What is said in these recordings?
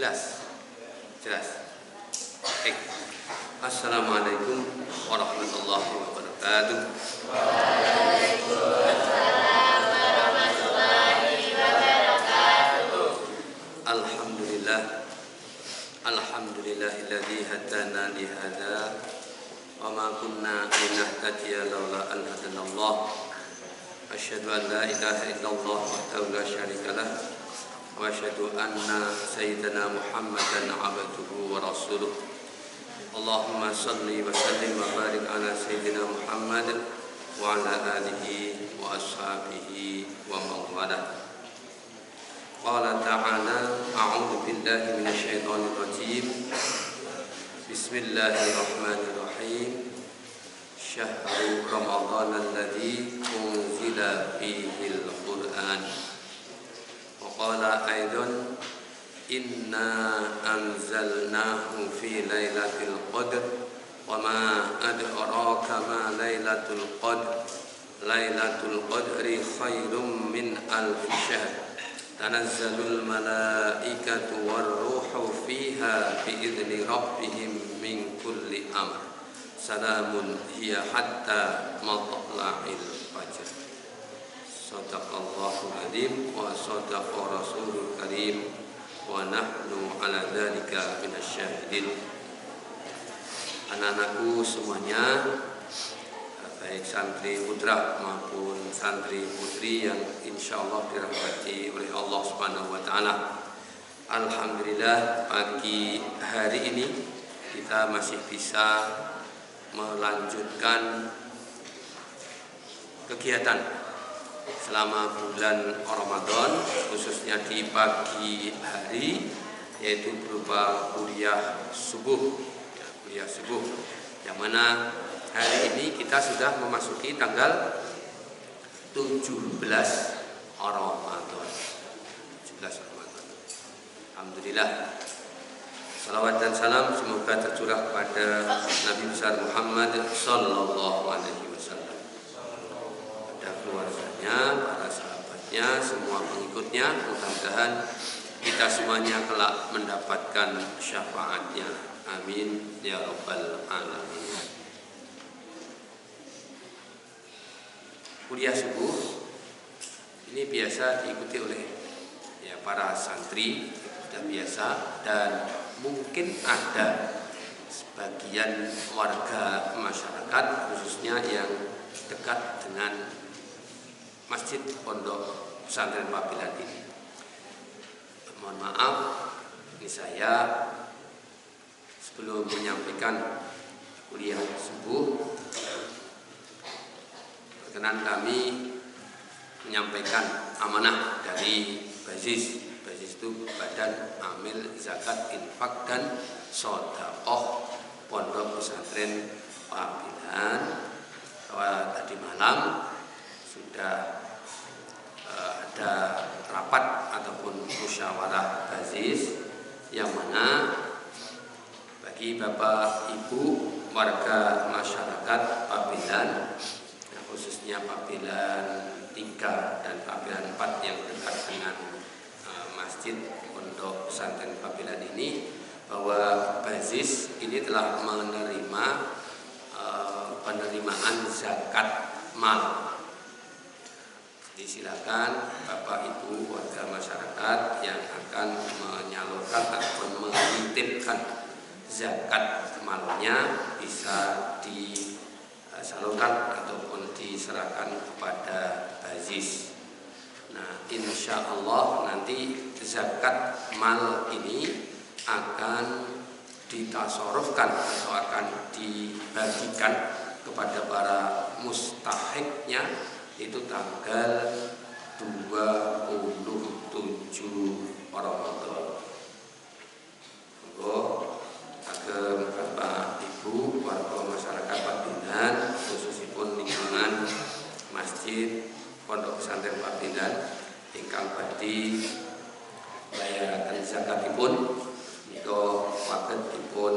Jelas. Assalamualaikum warahmatullahi wabarakatuh. Waalaikumsalam warahmatullahi wabarakatuh. Alhamdulillahilladzi hadana li hadza wa ma kunna linahtadiya laula an hadanallah. Asyhadu an la ilaha illallah wahdahu la syarika lah wa asyhadu anna sayyidana Muhammadan abduhu wa rasuluh. Allahumma salli wa sallim wa barik ala sayyidina Muhammad wa ala alihi wa ashabihi wa man walah. Qala ta'ala a'udzu billahi minasy syaithanir rajim. Bismillahirrahmanirrahim. Syahrul Ramadan alladzi unzila fihil Qur'an. Wa qala aidan inna anzalnahu fi lailatul qadr wa ma adraka ma lailatul qadr. Lailatul qadri khairum min alf syahr. Tanazzalul malaikatu warruhu fiha bi'izni rabbihim min kulli amr. Salamun hiya hatta matla'il fajr. Shadaqallahul adzim wa shadaqa rasulul karim wa nahnu ala dzalika minasyahidin. Anak-anakku semuanya, baik santri putra maupun santri putri yang insyaallah dirahmati oleh Allah Subhanahu wa taala. Alhamdulillah pagi hari ini kita masih bisa melanjutkan kegiatan selama bulan Ramadan, khususnya di pagi hari, yaitu berupa kuliah subuh, yang mana hari ini kita sudah memasuki tanggal 17 Ramadan. Alhamdulillah. Salawat dan salam semoga tercurah kepada Nabi besar Muhammad sallallahu alaihi wasallam, pada keluarganya, para sahabatnya, semua pengikutnya. Mudah-mudahan kita semuanya kelak mendapatkan syafaatnya. Amin ya rabbal alamin. Kuliah subuh ini biasa diikuti oleh para santri, sudah biasa, dan mungkin ada sebagian warga masyarakat khususnya yang dekat dengan masjid pondok pesantren Pabilan ini. Mohon maaf, ini saya sebelum menyampaikan kuliah subuh, berkenan kami menyampaikan amanah dari BAZIS. BAZIS itu Badan Amil Zakat Infak dan Shadaqah Pondok Pesantren Pabilan, bahwa tadi malam sudah ada rapat ataupun musyawarah BAZIS, yang mana bagi Bapak Ibu warga masyarakat Pabilan, khususnya Pabilan 3 dan Pabilan 4 yang dekat dengan masjid pondok pesantren Pabilan ini, bahwa BAZIS ini telah menerima penerimaan zakat mal. Jadi silakan Bapak Ibu warga masyarakat yang akan menyalurkan ataupun menitipkan zakat malnya bisa disalurkan ataupun diserahkan kepada BAZIS. Nah, insya Allah nanti zakat mal ini akan ditasorufkan atau akan dibagikan kepada para mustahiknya, itu tanggal 27 Ramadan. Agar Bapak Ibu warga masyarakat Pabilan, khususipun lingkungan masjid pondok pesantren Pabilan, ingkang badhe bayaraken zakatipun nika saged dipun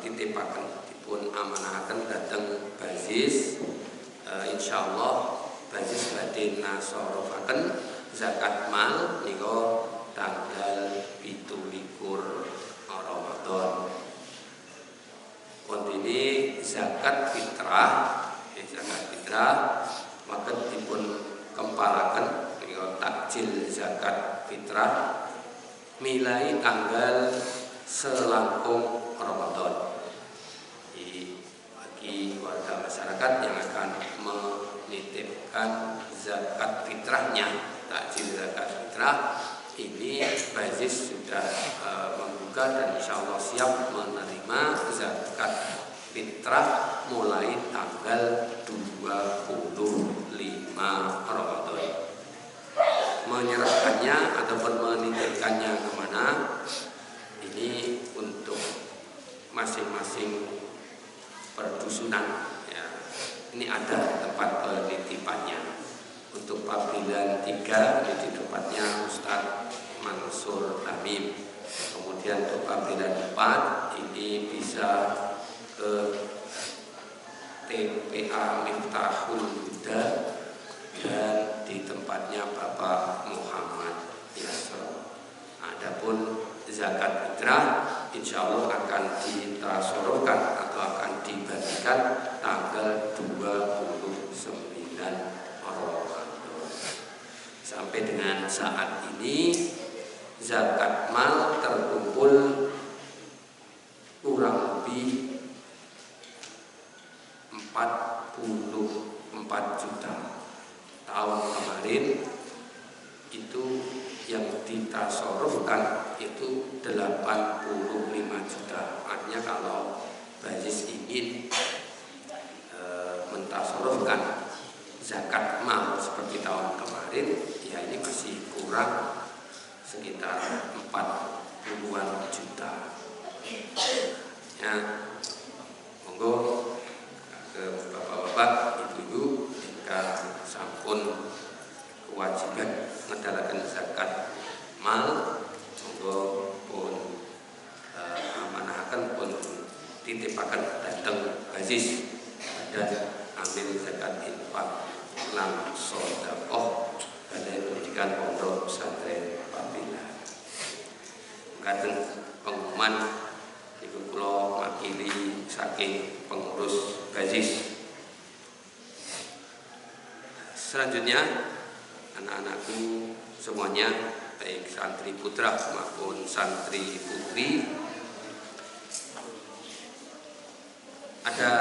titipaken, dipun amanahaken dhateng BAZIS. Insyaallah BAZIS badhe nasorofaken zakat mal nika tanggal 17 Ramadan. Kontini zakat fitrah, maka dipun kempalaken menika takjil zakat fitrah milai tanggal selangkung Ramadan. Bagi warga masyarakat yang akan menitipkan zakat fitrahnya, takjil zakat fitrah ini Bazis sudah membuka dan insya Allah siap menerima zakat fitrah mulai tanggal 25 Ramadan. Menyerahkannya ataupun menitipkannya kemana ini untuk masing-masing perdusunan ya. Ini ada tempat penitipannya. Untuk Pabilan 3 ini di tempatnya Ustadz Mansur Tamim. Kemudian untuk Pabilan 4 ini bisa ke TPA Miftahul Huda dan di tempatnya Bapak Muhammad Yasro. Adapun zakat fitrah insya Allah akan ditasorofkan atau akan dibagikan tanggal 29 Ramadan. Sampai dengan saat ini zakat mal terkumpul kurang lebih 44 juta. Tahun kemarin itu yang ditasorofkan itu 85 juta. Artinya kalau Bazis ingin mentasorofkan zakat mal seperti tahun kemarin, ya ini masih kurang sekitar 40-an juta. Ya, monggo ke bapak-bapak, ibu-ibu, jika sampun kewajiban ngedalaken zakat mal, monggo pun amanahaken pun titipaken dhateng Bazis dan ambil zakat infak lan sedekah Balai Pendidikan Pondok Pesantren Pabilan. Kadang pengumuman iku kula makili saking pengurus Bazis. Selanjutnya anak-anakku semuanya, baik santri putra maupun santri putri, ada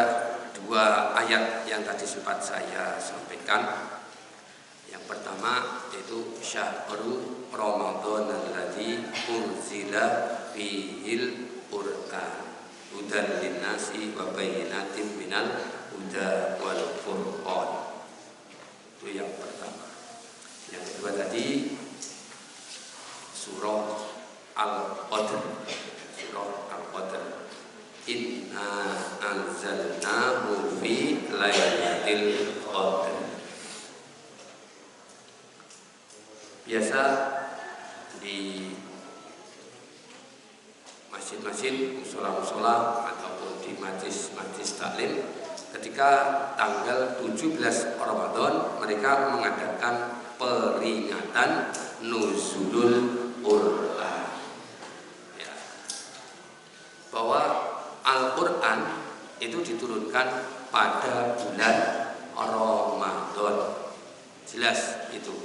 dua ayat yang tadi sempat saya sampaikan. Yang pertama yaitu syahrul Ramadan alladzi unzila fihil Qur'an hudan linnasi wa bayyinatin minal huda wal furqan. Itu yang pertama. Yang kedua tadi surah Al-Qadr. Surah Al-Qadr. Inna anzalnahu fi lailatul qadr. Biasa di masjid-masjid, musola-musola ataupun di majlis-majlis taklim, ketika tanggal 17 Ramadan mereka mengadakan peringatan nuzulul Qur'an. Ya. Bahwa Al-Quran itu diturunkan pada bulan Ramadan. Jelas itu.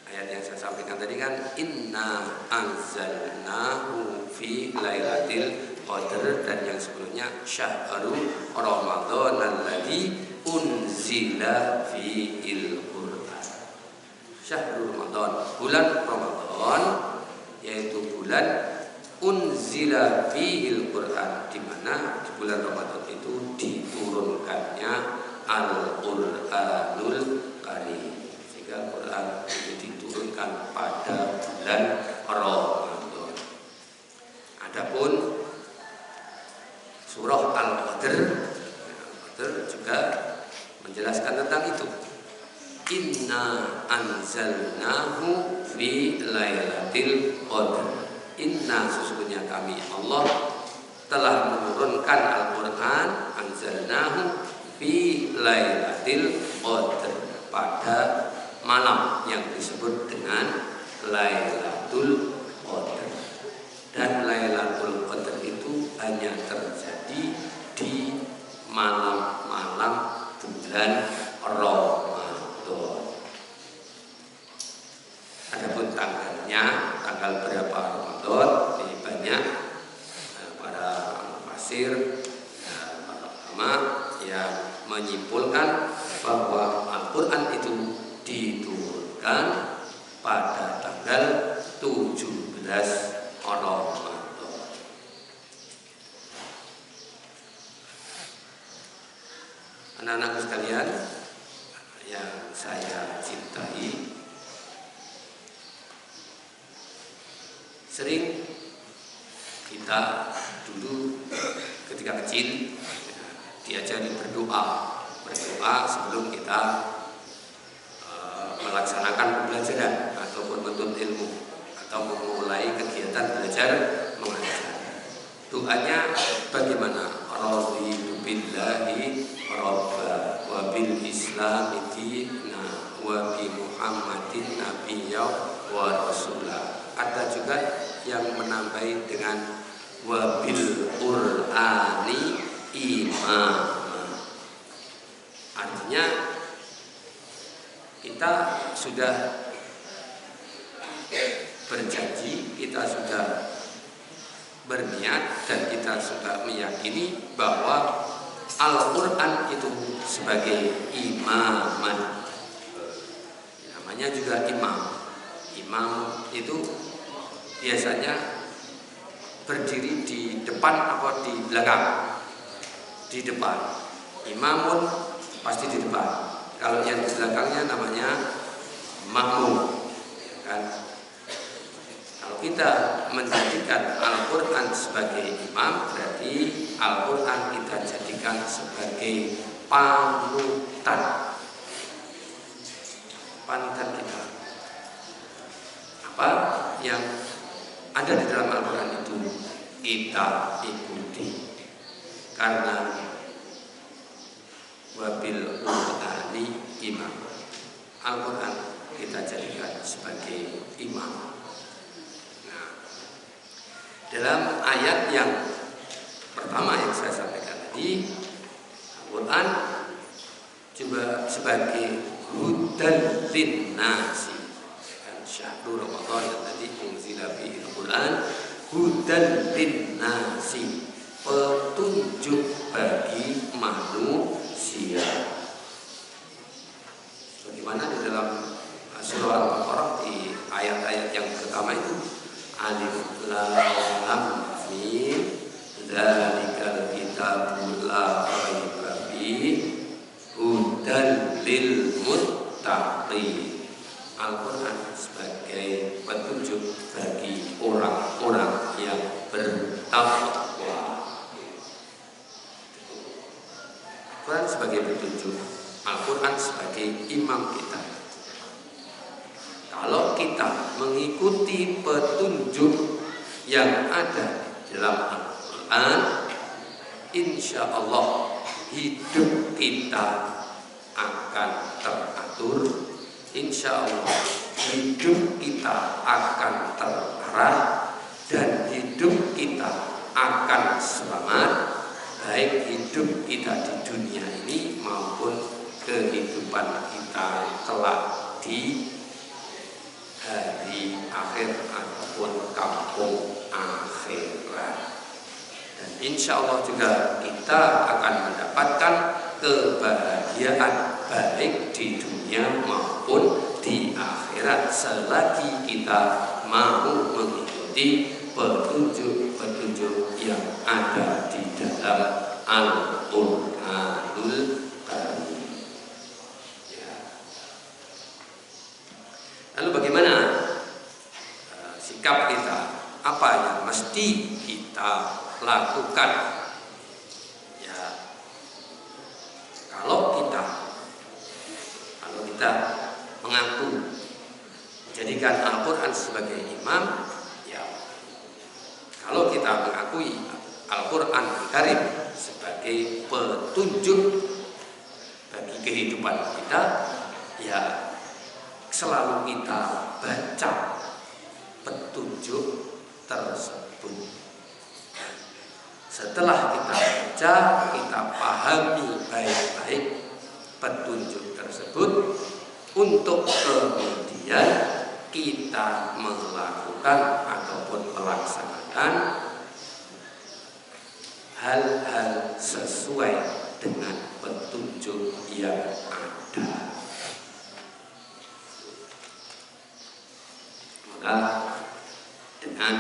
Ayat yang saya sampaikan tadi kan inna anzalnahu fi lailatul qadr, dan yang sebelumnya syahrul Ramadan alladzi unzila fihil Qur'an. Syahrul Ramadan, bulan Ramadan, yaitu bulan unzila fihil Qur'an, di mana di bulan Ramadan itu diturunkannya Al-Qur'anul Karim. Sehingga Quran itu diturunkan pada bulan Ramadan. Adapun surah Al-Qadr, juga menjelaskan tentang itu. Inna anzalnahu fi lailatul qadr. Inna, sesungguhnya kami Allah telah menurunkan Al-Quran, anzalnahu fi lailatul qadr, pada malam yang disebut dengan Lailatul Qadar. Dan Lailatul Qadar itu hanya terjadi di malam-malam bulan Ramadan. Adapun tanggalnya, tanggal berapa Ramadan, ini banyak para fasir, para ulama yang menyimpulkan bahwa Al-Quran itu diturunkan pada tanggal 17 Ramadan. Anak-anakku sekalian yang saya cintai, sering kita dulu ketika kecil diajari berdoa sebelum kita melaksanakan pembelajaran ataupun menuntut ilmu atau memulai kegiatan belajar mengajar. Doanya bagaimana? Raditu billahi rabba wa bil islami dina wa bi Muhammadin nabiyya wa rasulah. Ada juga yang menambahi dengan wa bil qur'ani imam. Artinya kita sudah berjanji, kita sudah berniat, dan kita sudah meyakini bahwa Al-Quran itu sebagai imaman. Namanya juga imam. Imam itu biasanya berdiri di depan atau di belakang. Di depan. Imamun pasti di depan. Kalau yang di belakangnya namanya makmum, kan? Kalau kita menjadikan Al-Quran sebagai imam, berarti Al-Quran kita jadikan sebagai panutan kita. Apa yang ada di dalam Al-Quran itu kita ikuti, karena wabil Qur'ani imam. Al-Quran kita jadikan sebagai imam. Nah, dalam ayat yang pertama yang saya sampaikan tadi, Al-Quran juga sebagai hudan linnasi. Dan syahrul Ramadan yang tadi unzila fihi Al-Quran hudan linnasi, petunjuk bagi manusia. Bagaimana di dalam surah Al-Baqarah di ayat-ayat yang pertama itu, alif lam mim dzalikal kitabul la raiba fihi hudan lil muttaqin. Al-Quran sebagai petunjuk bagi orang-orang yang bertakwa. Al-Quran sebagai petunjuk, Al-Quran sebagai imam kita. Kalau kita mengikuti petunjuk yang ada dalam Al-Quran, insya Allah hidup kita akan teratur. Insya Allah hidup kita akan terarah, dan hidup kita akan selamat, baik hidup kita di dunia ini maupun kehidupan kita kelak di hari akhir ataupun kampung akhirat. Dan insya Allah juga kita akan mendapatkan kebahagiaan baik di dunia maupun di akhirat selagi kita mau mengikuti petunjuk-petunjuk yang ada di dalam Al-Qur'anul Karim. Ya. Lalu bagaimana sikap kita? Apa yang mesti kita lakukan? Ya, kalau kita mengaku menjadikan Al-Quran sebagai imam, ya, kalau kita mengakui Al-Quran Karim sebagai petunjuk bagi kehidupan kita, ya selalu kita baca petunjuk tersebut. Setelah kita baca, kita pahami baik-baik petunjuk tersebut, untuk kemudian kita melakukan ataupun melaksanakan hal-hal sesuai dengan petunjuk yang ada. Maka dengan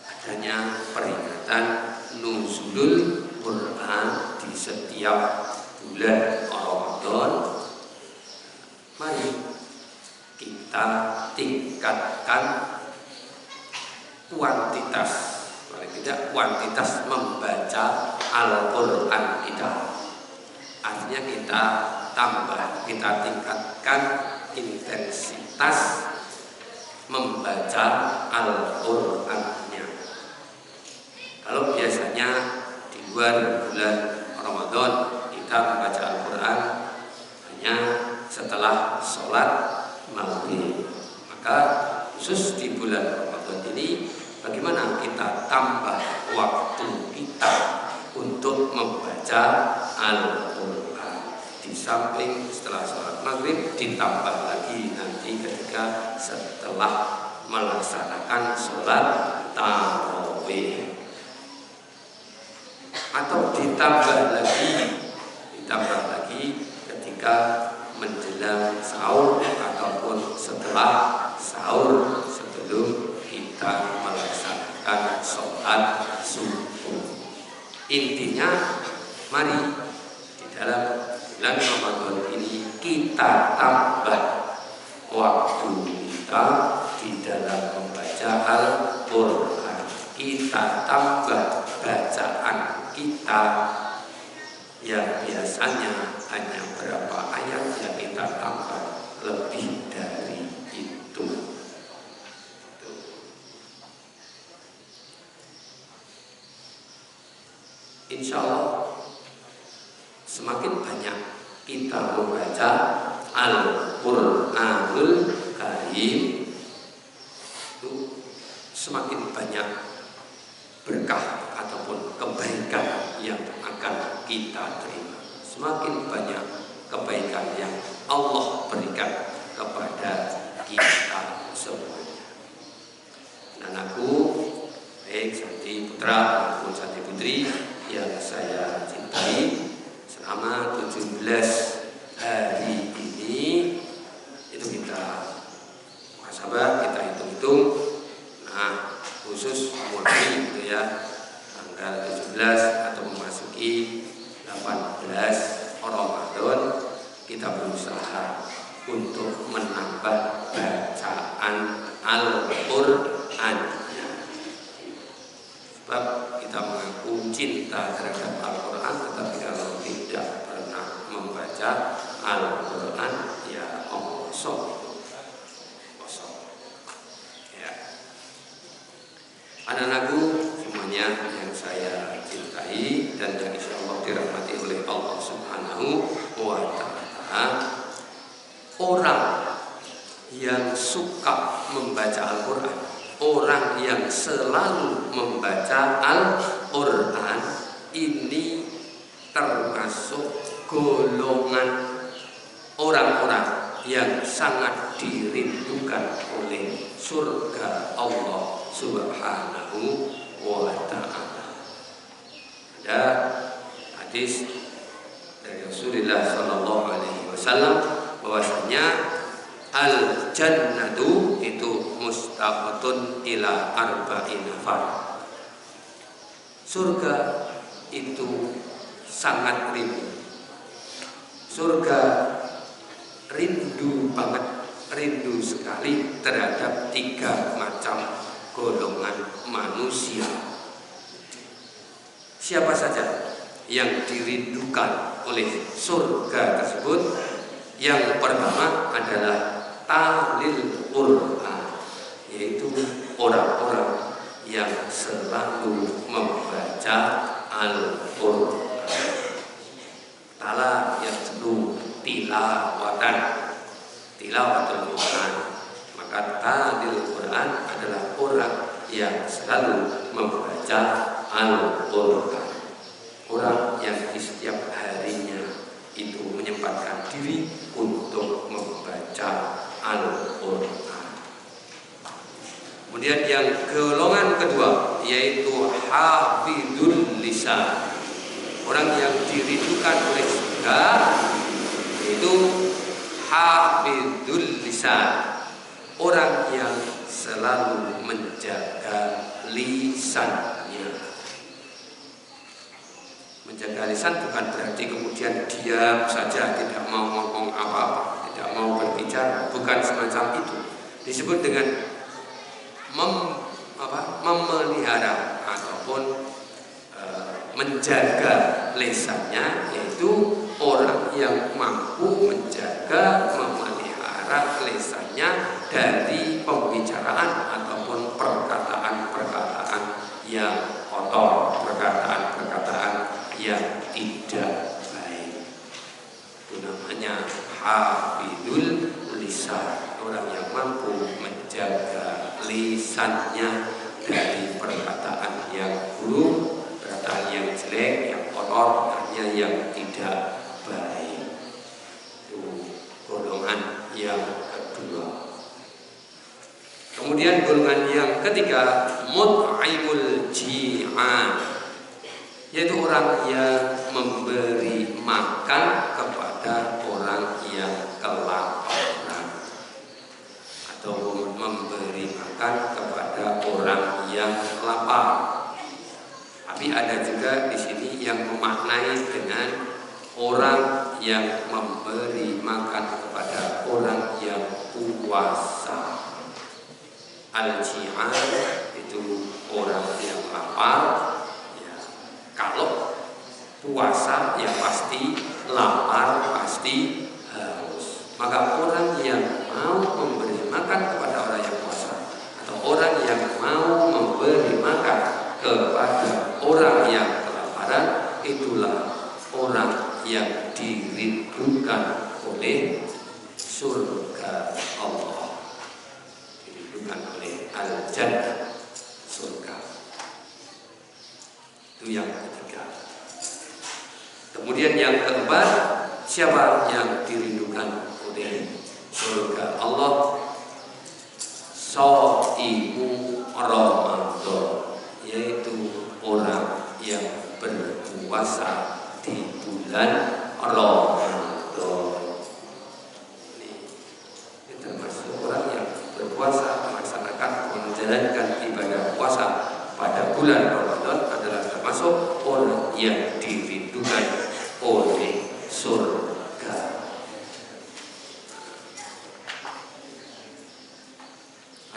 adanya peringatan nuzulul Quran di setiap bulan Ramadan, mari kita tingkatkan kuantitas, paling tidak kuantitas membaca Al-Quran kita. Artinya kita tingkatkan intensitas membaca Al-Qurannya. Kalau biasanya di luar bulan Ramadan kita membaca Al-Quran hanya setelah sholat maghrib, maka khusus di bulan Ramadan ini bagaimana kita tambah waktu kita untuk membaca Al-Quran. Di samping setelah sholat maghrib, ditambah lagi nanti ketika setelah melaksanakan sholat tarawih, atau ditambah lagi ketika menjelang sahur ataupun setelah sahur, sebelum kita melaksanakan sholat subuh. Intinya, mari di dalam bulan Ramadan ini kita tambah waktu kita di dalam membaca Al-Quran, kita tambah bacaan kita yang biasanya hanya berapa ayat, yang kita tambah lebih dari itu. Insya Allah semakin banyak kita membaca Al-Quranul Karim, itu semakin banyak berkah ataupun kebaikan yang akan kita terima. Semakin banyak kebaikan yang Allah berikan kepada kita semuanya. Anakku, baik Santi Putra maupun Santi Putri yang saya cintai, selama 17 hari ini itu kita muhasabah, kita hitung-hitung. Nah, khusus mulai gitu ya, tanggal 17 atau memasuki 18 Ramadan, kita berusaha untuk menambah bacaan Al-Quran. Sebab kita mengaku cinta terhadap Al-Quran, tetapi kalau tidak pernah membaca Al-Quran, ya kosong. Ya. Anak-anakku semuanya yang saya cintai dan yang insya Allah dirahmati oleh Allah Subhanahu wa Ta'ala, orang yang suka membaca Al-Quran, orang yang selalu membaca Al-Quran, ini termasuk golongan orang-orang yang sangat dirindukan oleh surga Allah Subhanahu wa Ta'ala. Ada hadis dari Rasulullah Sallallahu Alaihi Wasallam bahwasanya al-jannatu itu mustaqatun ila arba'in nafar. Surga itu sangat rindu. Surga rindu banget, rindu sekali terhadap 3 macam golongan manusia. Siapa saja yang dirindukan oleh surga tersebut? Yang pertama adalah talil Quran, yaitu orang-orang yang selalu membaca Al-Quran. Tala yang selalu tilawatul Quran, Maka talil Quran adalah orang yang selalu membaca Al-Quran, orang yang di setiap harinya itu menyempatkan diri untuk membaca Al-Quran. Kemudian yang golongan kedua yaitu hafidhul lisan, orang yang dirindukan oleh surga, yaitu hafidhul lisan, orang yang selalu menjaga lisannya. Menjaga lisan bukan berarti kemudian diam saja, tidak mau ngomong apa-apa, tidak mau berbicara, bukan semacam itu. Disebut dengan memelihara ataupun menjaga lisannya, yaitu orang yang mampu menjaga, memelihara lisannya dari pembicaraan ataupun perkataan-perkataan yang kotor, perkataan-perkataan yang tidak baik. Itu namanya hafidhul lisan, orang yang mampu menjaga lisannya dari perkataan yang buruk, perkataan yang jelek, yang kotor, hanya yang tidak baik. Itu golongan yang kedua. Kemudian golongan yang ketiga, mut'imul ji'an, yaitu orang yang memberi makan kepada orang yang kelaparan, atau memberi makan kepada orang yang lapar. Tapi ada juga di sini yang memaknai dengan orang yang memberi makan kepada orang yang puasa. Al-ji'an itu orang yang lapar. Kalau puasa ya pasti lapar, pasti haus. Maka orang yang mau memberi makan kepada orang yang puasa, atau orang yang mau memberi makan kepada orang yang kelaparan, itulah orang yang dirindukan oleh surga Allah, dirindukan oleh al-jannah, surga. Itu yang ketiga. Kemudian yang keempat, siapa yang dirindukan oleh surga Allah? Shaimu Ramadan, yaitu orang yang berpuasa di bulan Ramadan. Ini termasuk orang yang berpuasa, melaksanakan, menjalankan ibadah puasa pada bulan Ramadan, adalah termasuk orang yang dirindukan oleh surga.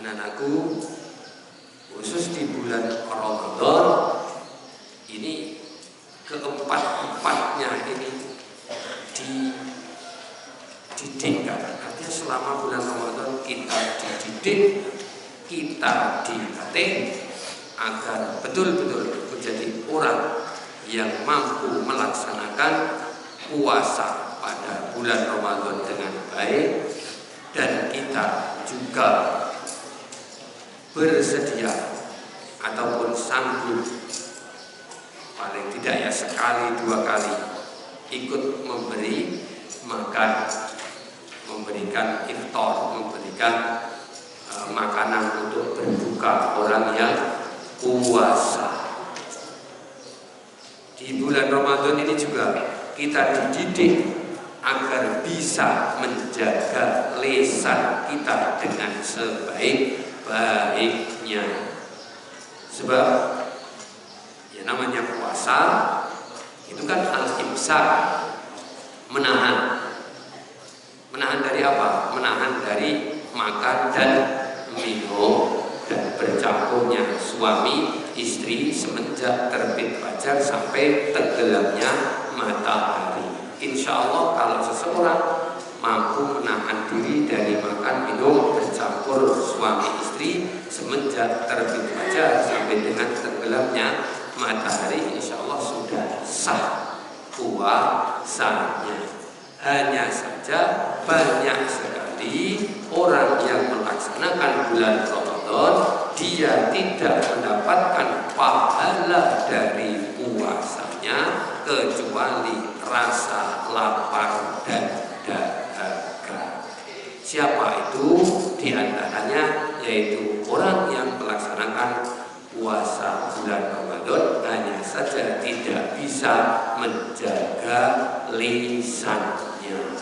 Anak-anakku, khusus di bulan Ramadan ini, keempat-empatnya ini dididikkan. Artinya selama bulan Ramadan kita dididik, kita dilatih agar betul-betul menjadi orang yang mampu melaksanakan puasa pada bulan Ramadan dengan baik, dan kita juga bersedia ataupun sanggup paling tidak ya sekali dua kali ikut memberi makan, memberikan iftar, memberikan makanan untuk berbuka orang yang puasa. Di bulan Ramadan ini juga kita dididik agar bisa menjaga lisan kita dengan sebaik-baiknya. Sebab ya namanya puasa itu kan al-imsak, menahan. Menahan dari apa? Menahan dari makan dan minum dan bercampurnya suami istri semenjak terbit fajar sampai tenggelamnya matahari. Insya Allah kalau seseorang mampu menahan diri dari makan minum bercampur suami istri semenjak terbit fajar sampai dengan tenggelamnya matahari, insya Allah sudah sah puasanya. Hanya saja banyak sekali orang yang melakukan melaksanakan bulan Ramadan, dia tidak mendapatkan pahala dari puasanya kecuali rasa lapar dan dahaga. Siapa itu? Di antaranya yaitu orang yang melaksanakan puasa bulan Ramadan hanya saja tidak bisa menjaga lisannya.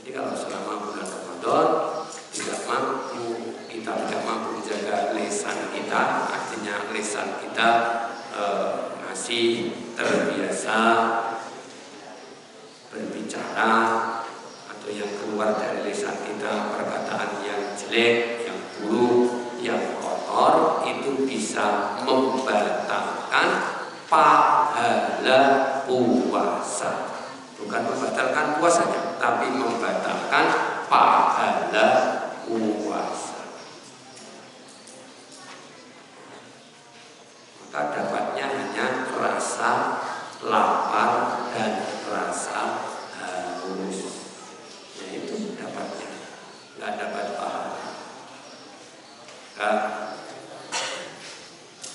Jadi kalau selama bulan Ramadan kita tidak mampu menjaga lisan kita, artinya lisan kita masih terbiasa berbicara, atau yang keluar dari lisan kita perkataan yang jelek, yang buruk, yang kotor, itu bisa membatalkan pahala puasa. Bukan membatalkan puasanya, tapi membatalkan pahala puasa. Maka dapatnya hanya rasa lapar dan rasa haus. Ya itu dapatnya, nggak dapat pahala.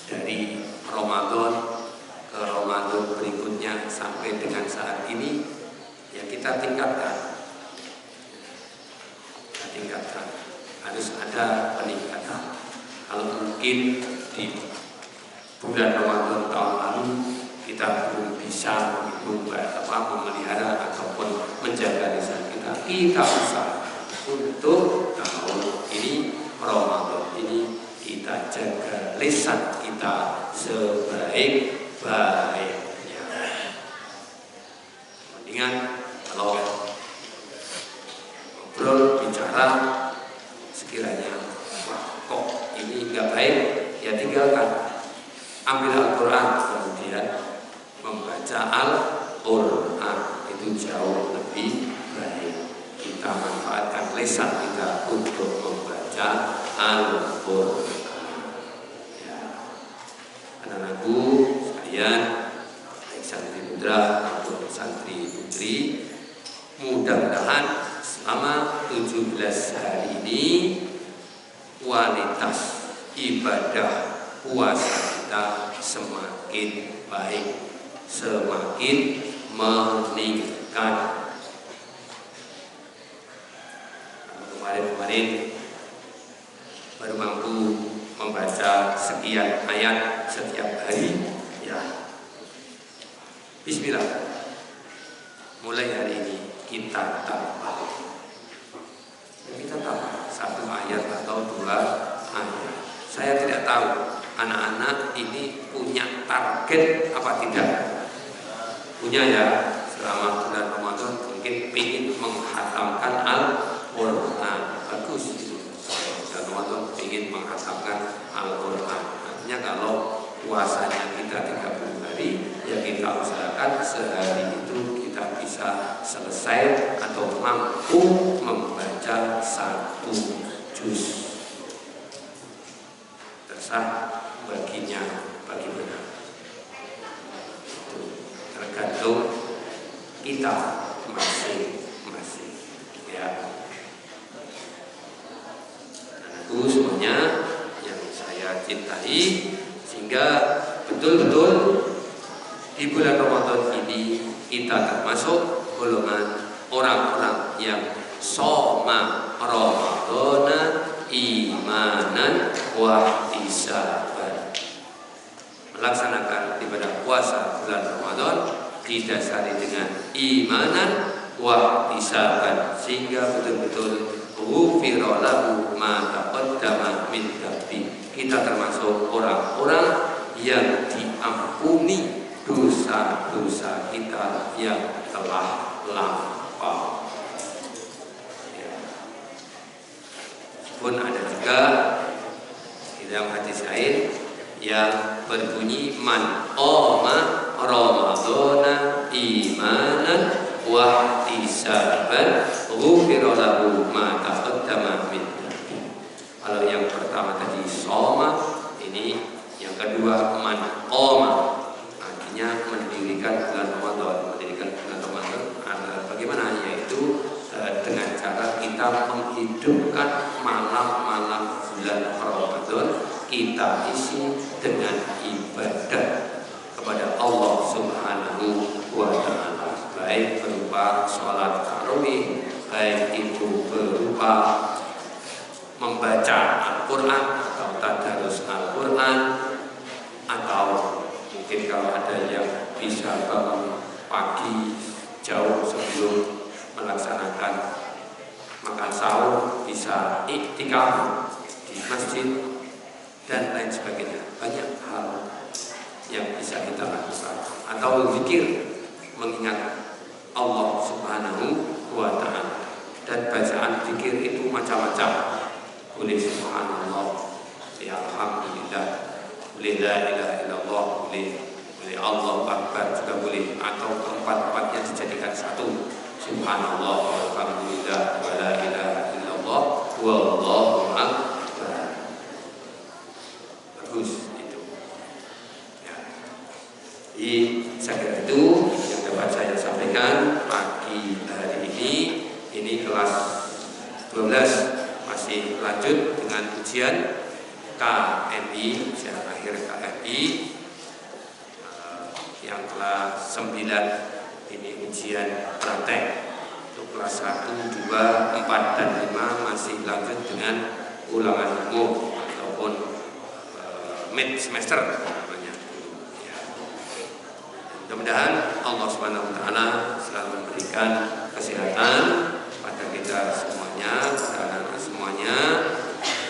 Dari Ramadan ke Ramadan berikutnya sampai dengan saat ini, ya kita tingkatkan. Harus ada peningkatan. Kalau mungkin di bulan Ramadan tahun lalu kita belum bisa memelihara ataupun menjaga lisan kita usaha untuk tahun ini Ramadan ini kita jaga lisan kita sebaik-baiknya. Mendingan kalau ngobrol bicara sekiranya kok ini nggak baik, ya tinggalkan. Ambil Al-Quran, kemudian membaca Al-Quran, itu jauh lebih baik. Kita manfaatkan lisan kita untuk membaca Al-Quran. Ya. Anak-anakku sekalian, baik santri putra maupun santri putri, mudah-mudahan selama 17 hari ini kualitas ibadah puasa kita semakin baik, semakin meningkat. Kemarin baru mampu membaca sekian ayat setiap hari, ya. Bismillah. Mulai hari ini kita tambah. Kita tambah 1 ayat atau 2 ayat. Saya tidak tahu anak-anak ini punya target apa tidak. Punya ya, selama bulan Ramadan mungkin ingin menghatamkan Al-Quran. Bagus itu. Bulan Ramadan ingin menghatamkan Al-Quran. Artinya kalau puasanya kita 30 hari, ya kita usahakan sehari itu kita bisa selesai atau mampu membaca 1 juz. Tersah baginya bagaimana, itu tergantung kita masing-masing, ya. Anakku semuanya yang saya cintai, sehingga betul-betul di bulan Ramadan ini kita termasuk golongan orang-orang yang shoma Ramadana imanan wa ihtisaban, melaksanakan ibadah puasa bulan Ramadan didasari dengan imanan wa ihtisaban, sehingga betul-betul ghufira lahu ma taqaddama min dhanbi. Kita termasuk orang-orang yang diampuni dosa-dosa kita yang telah lampau. Pun ada juga di dalam hadis lain yang berbunyi man qama ramadhana imanan wa ihtisaban ghufira lahu ma taqaddama min dhanbi. Kalau yang pertama tadi shoma, ini yang kedua man qama, artinya mendirikan bulan Ramadan. Mendirikan bulan Ramadan bagaimana? Yaitu dengan cara kita menghidupkan malam-malam bulan Ramadan kita isi dengan ibadah kepada Allah Subhanahu wa Ta'ala, baik berupa sholat tarawih, baik itu berupa membaca Al-Quran atau tadarus Al-Quran, atau mungkin kalau ada yang bisa bangun pagi jauh sebelum melaksanakan makan sahur bisa iktikaf di masjid dan lain sebagainya. Banyak hal yang bisa kita lakukan, atau zikir mengingat Allah Subhanahu wa Ta'ala. Dan bacaan zikir itu macam-macam. Boleh subhanallah, ya alhamdulillah, boleh la ilaha illallah, boleh Allahu akbar juga boleh, atau keempat-empatnya dijadikan satu. Subhanallah, alhamdulillah, wa la ilaha illallah, wallahu akbar. Bagus itu. Ya. Jadi saya kira itu yang dapat saya sampaikan pagi hari ini. Ini kelas 12 masih lanjut dengan ujian KMI, ujian akhir KMI yang kelas 9. Ini ujian praktek untuk kelas 1, 2, 4, dan 5 masih lanjut dengan ulangan umum ataupun mid semester namanya. Ya. Mudah-mudahan Allah Subhanahu wa Ta'ala selalu memberikan kesehatan pada kita semuanya, dan semuanya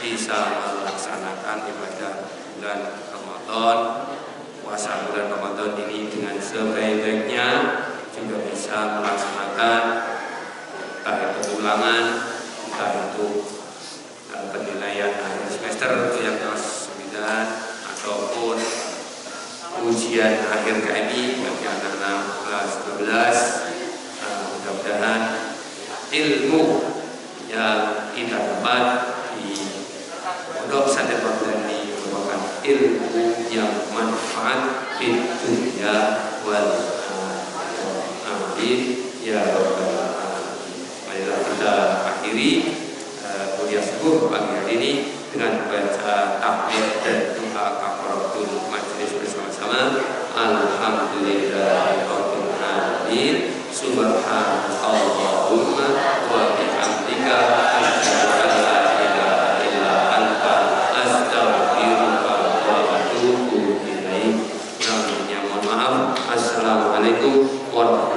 bisa melaksanakan ibadah bulan Ramadan, puasa bulan Ramadan ini dengan sebaik-baiknya, juga bisa melaksanakan entah itu ulangan, entah itu penilaian akhir semester untuk yang kelas 9, ataupun ujian akhir KMI bagi anak-anak kelas 12. Mudah-mudahan ilmu yang kita dapat di Pondok Pesantren Rabbani merupakan ilmu yang manfaat di dunia wal akhir. Ya Rabbal alamin. Marilah kita akhiri kuliah subuh pagi hari ini dengan baca tahmid dan doa kafaratul majelis bersama-sama. Alhamdulillahirabbil alamin. Subhanallahumma wa bihamdika asyhadu an la ilaha illa anta astaghfiruka wa atubu ilaik. Mohon maaf. Assalamualaikum warahmatullahi wabarakatuh.